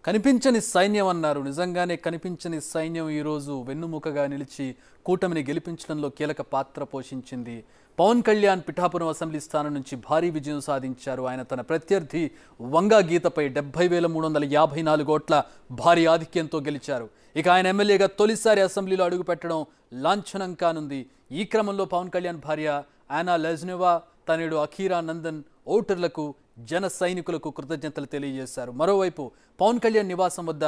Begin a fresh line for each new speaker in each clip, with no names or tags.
కనిపించని సైన్యం అన్నారు. నిజంగానే కనిపించని సైన్యం ఈ రోజు వెన్నుముకగా నిలిచి కూటమిని గెలిపించడంలో కీలక పాత్ర పోషించింది. పవన్ కళ్యాణ్ పిఠాపురం అసెంబ్లీ స్థానం నుంచి భారీ విజయం సాధించారు. ఆయన తన ప్రత్యర్థి వంగా గీతపై 70,354 ఓట్ల భారీ ఆధిక్యంతో గెలిచారు. ఇక ఆయన ఎమ్మెల్యేగా తొలిసారి అసెంబ్లీలో అడుగుపెట్టడం లాంఛనం కానుంది. ఈ క్రమంలో పవన్ కళ్యాణ్ భార్య ఆనా లెజ్నెవా, తనయుడు అఖీరా నందన్ ఓటర్లకు, జన సైనికులకు కృతజ్ఞతలు తెలియజేశారు. మరోవైపు పవన్ కళ్యాణ్ నివాసం వద్ద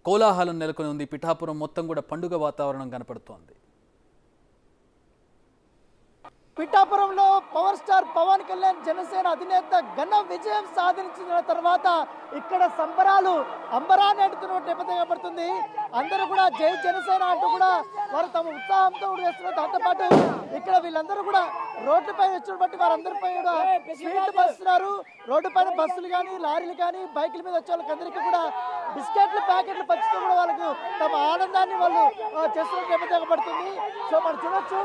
కోలాహలం నెలకొని ఉంది. పిఠాపురం మొత్తం కూడా పండుగ వాతావరణం కనపడుతోంది.
పిఠాపురంలో పవర్ స్టార్ పవన్ కళ్యాణ్ జనసేన అధినేత ఘన విజయం సాధించిన తర్వాత ఇక్కడ సంబరాలు అంబరాన్ని అంటున్న నేపథ్యం కనబడుతుంది. అందరూ కూడా జై జనసేన అంటూ కూడా వారు తమ ఉత్సాహంతో వేస్తున్నారు. దాంతోపాటు ఇక్కడ వీళ్ళందరూ కూడా రోడ్లపై వచ్చిన బట్టి వారందరిపై కూడా స్వీట్లు పంచుతున్నారు. రోడ్డు పైన బస్సులు కానీ, లారీలు కానీ, బైకుల మీద వచ్చే వాళ్ళందరికీ కూడా బిస్కెట్లు ప్యాకెట్లు పంచుతూ కూడా వాళ్ళకు తమ ఆనందాన్ని వాళ్ళు చేస్తున్న నేపథ్యం కనబడుతుంది. సో మనం చూడొచ్చు,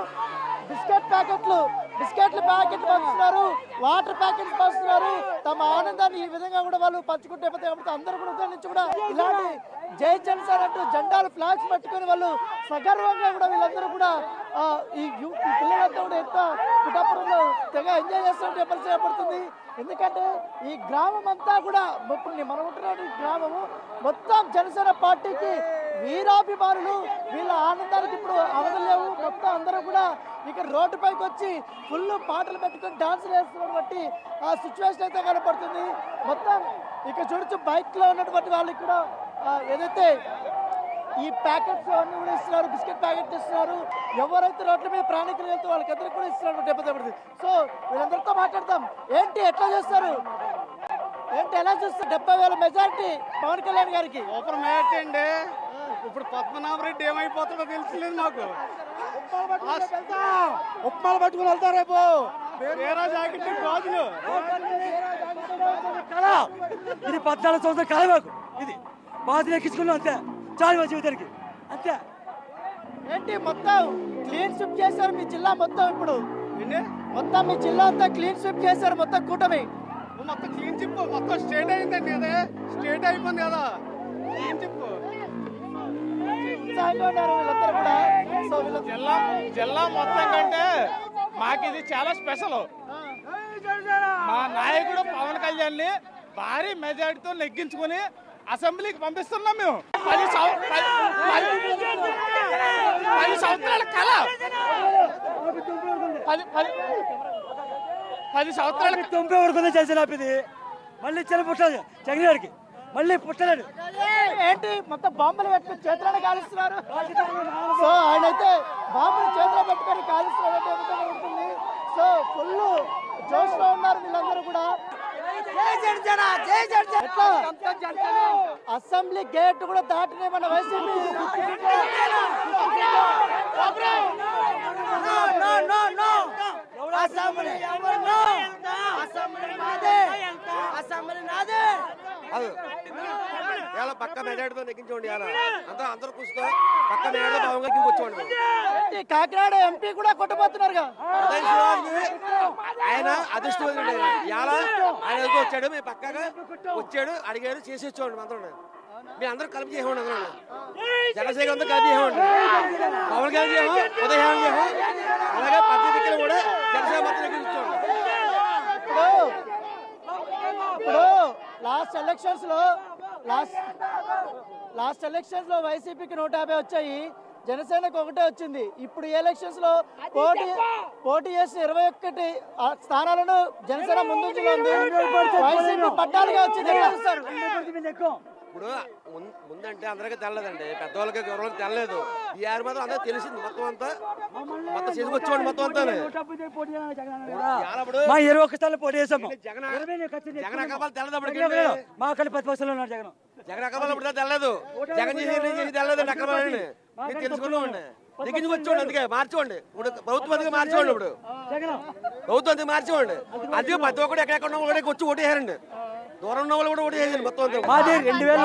బిస్కెట్లు ప్యాకెట్లు పంచుతున్నారు, వాటర్ ప్యాకెట్లు పంచుతున్నారు. తమ ఆనందాన్ని ఈ విధంగా కూడా వాళ్ళు పంచుకుంటే అందరూ కూడా ఉదయం నుంచి కూడా ఇలాంటి జై జనసేన అంటూ జెండాలు, ఫ్లాగ్స్ పట్టుకొని వాళ్ళు సగర్వంగా కూడా వీళ్ళందరూ కూడా ఈ పిల్లలంతా కూడా ఎంత పిఠాపురంలో తెగ ఎంజాయ్ చేస్తున్నట్టు పరిచయం ఏర్పడుతుంది. ఎందుకంటే ఈ గ్రామం అంతా కూడా ఇప్పుడు మనం ఉంటున్న గ్రామము మొత్తం జనసేన పార్టీకి వీరాభిమానులు. వీళ్ళ ఆనందానికి ఇప్పుడు అవధలేవు. మొత్తం అందరూ కూడా ఇక్కడ రోడ్డు పైకి వచ్చి ఫుల్ పాటలు పెట్టుకొని డాన్సులు వేస్తున్నారు బట్టి ఆ సిచ్యువేషన్ అయితే కనపడుతుంది. మొత్తం ఇక్కడ చూడొచ్చు, బైక్ లో ఉన్నటువంటి వాళ్ళు ఇక్కడ ఏదైతే ఈ ప్యాకెట్స్ అన్ని కూడా ఇస్తున్నారు, బిస్కెట్ ప్యాకెట్ ఇస్తున్నారు. ఎవరైతే రోడ్ల మీద ప్రయాణికులు వెళ్తే వాళ్ళకందరూ కూడా ఇస్తున్నారు దెబ్బతపడుతుంది. సో వీళ్ళందరితో మాట్లాడతాం. ఏంటి ఎట్లా చేస్తారు, ఏంటి ఎలా చూస్తారు? 70,000 మెజారిటీ పవన్ కళ్యాణ్ గారికి.
సూపర్ మెజారిటీ అండి. ఇప్పుడు పద్మనాభరెడ్డి ఏమైపోతాడో తెలియలేదు మాకు.
ఉప్మాలు పట్టుకుని వెళ్తారు రేపు.
గాజులు
ఇది 14 సంవత్సరాల కళ మాకు. ఇది బాధలు ఎక్కించుకున్నాం అంతే, చాలు మా జీవితానికి అంతే.
ఏంటి మొత్తం క్లీన్ స్విప్ చేశారు మీ జిల్లా మొత్తం. ఇప్పుడు మొత్తం మీ జిల్లా అంతా క్లీన్ స్విప్ చేశారు మొత్తం కూటమి.
మొత్తం క్లీన్ చిప్ మొత్తం స్టేట్ అయిందండి. అదే స్టేట్ అయిపోయింది కదా క్లీన్ చిప్.
ఉత్సాహంగా ఉన్నారు వీళ్ళందరూ కూడా. సో
జిల్లా మొత్తం కంటే మాకు ఇది చాలా స్పెషల్. మా నాయకుడు పవన్ కళ్యాణ్ ని భారీ మెజారిటీతో నెగ్గించుకుని అసెంబ్లీకి పంపిస్తున్నాం మేము. 10 సంవత్సరాల కళ, 10 సంవత్సరాల
తొంపే ఉడుకుంది చేసేది. మళ్ళీ చెల్లి పుట్టాలి జగన్ గారికి, మళ్ళీ పుట్టలేడు.
ఏంటి మొత్తం బాంబులు పెట్టుకుని చేతులను కాలుస్తున్నారు. సో ఆయన అయితే బాంబులు చేతిలో పెట్టుకొని కాలుస్తున్నారు ఉంటుంది. సో ఫుల్ జోష్ లో ఉన్నారు వీళ్ళందరూ కూడా. అసెంబ్లీ గేట్ కూడా దాటినే మన వైసీపీ.
ఇలా పక్క మెజార్టీతో నెగ్గించండి. అందరూ కూర్చుతో పక్క మెజార్టీతో పవన్ గారికి వచ్చేవాడు.
కాకినాడ ఎంపీ కూడా కొట్టబోతున్నారు.
ఆయన అదృష్టవంతుడు. ఇలా ఆయన వచ్చాడు, మేము పక్కగా వచ్చాడు, అడిగాడు, చేసి వచ్చేవాడు. అందరూ మీ అందరూ కలిపి చేసేవాడు. అందరూ జనసేన అంతా కలిపి చేసేవాడు. పవన్ కళ్యాణ్ చేసాం, ఉదయం చేసాం, అలాగే ప్రతి దిక్కులు కూడా జనసేన మొత్తం నెగ్గించేవాడు.
ఇప్పుడు లాస్ట్ ఎలక్షన్స్ లో వైసీపీకి 150 వచ్చాయి, జనసేనకు 1 వచ్చింది. ఇప్పుడు ఈ ఎలక్షన్స్ లో పోటీ చేసి 21 స్థానాలను జనసేన ముందుంచులో ఉంది. వైసీపీ పట్టాలుగా వచ్చింది.
ఇప్పుడు ముందంటే అందరికీ తెల్లదండి, పెద్దవాళ్ళకి గౌరవం తెల్లలేదు. ఈ ఆరు మాత్రం అందరికి తెలిసింది. మొత్తం చేసుకొచ్చేవాడు మొత్తం అంతా.
మా 21 స్థానాలు పోటీ చేసాము.
జగన్ అక్కబాలు తెల్లదప్పుడు
మా అక్కడ 10% ఉన్నాడు జగన్.
జగన్ అక్కబాలు ఇప్పుడు తెల్లదు. జగన్ చేసి తెల్లదండి అక్కబాలని మీరు తెలుసుకున్నామండి. నెగ్గించుకొచ్చేవాడు. అందుకే మార్చుకోండి. ఇప్పుడు ప్రభుత్వం అందుకే మార్చేవాడు. ఇప్పుడు ప్రభుత్వం అందుకే మార్చేవాడు. అందుకే ప్రతి ఒక్కరు ఎక్కడెక్కడ ఉన్న కూడా వచ్చి ఓటేయారండి. దూరం ఉన్న వాళ్ళు కూడా ఓటేయారండి మొత్తం అంతా.
మాది 2000